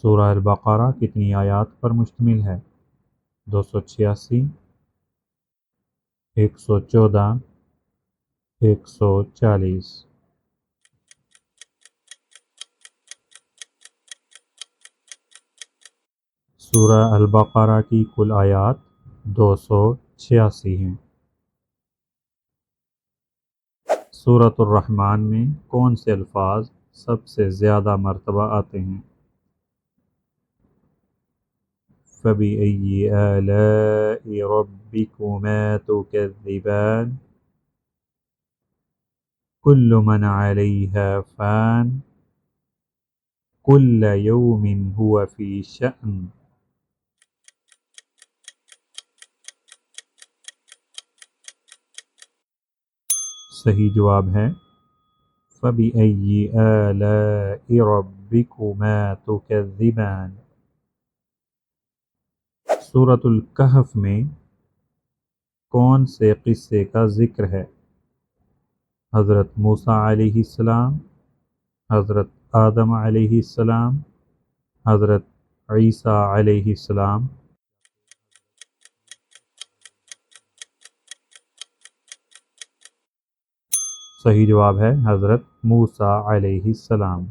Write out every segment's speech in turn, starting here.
سورہ البقرہ کتنی آیات پر مشتمل ہے؟ 286، 114، 140۔ سورہ البقرہ کی کل آیات 286 ہیں۔ سورۃ الرحمن میں کون سے الفاظ سب سے زیادہ مرتبہ آتے ہیں؟ فَبِأَيِّ آلَاءِ رَبِّكُمَا تُكَذِّبَانِ كُلُّ مَنْ عَلَيْهَا فَانٍ كُلَّ يَوْمٍ هُوَ فِي شَأْنٍ۔ صحیح جواب ہے فَبِأَيِّ آلَاءِ رَبِّكُمَا تُكَذِّبَانِ۔ سورۃ الکہف میں کون سے قصے کا ذکر ہے؟ حضرت موسیٰ علیہ السلام، حضرت آدم علیہ السلام، حضرت عیسیٰ علیہ السلام۔ صحیح جواب ہے حضرت موسیٰ علیہ السلام۔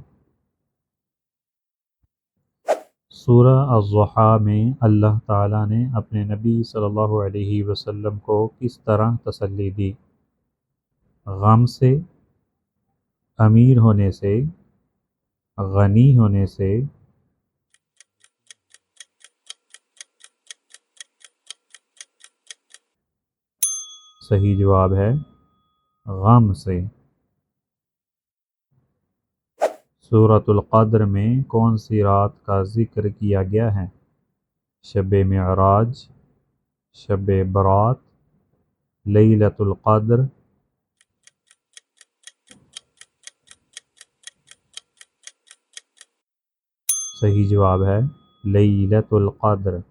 سورہ الضحیٰ میں اللہ تعالیٰ نے اپنے نبی صلی اللہ علیہ وسلم کو کس طرح تسلی دی؟ غم سے، امیر ہونے سے، غنی ہونے سے؟ صحیح جواب ہے غم سے۔ سورۃ القدر میں کون سی رات کا ذکر کیا گیا ہے؟ شب معراج، شب برات، لیلۃ القدر؟ صحیح جواب ہے لیلۃ القدر۔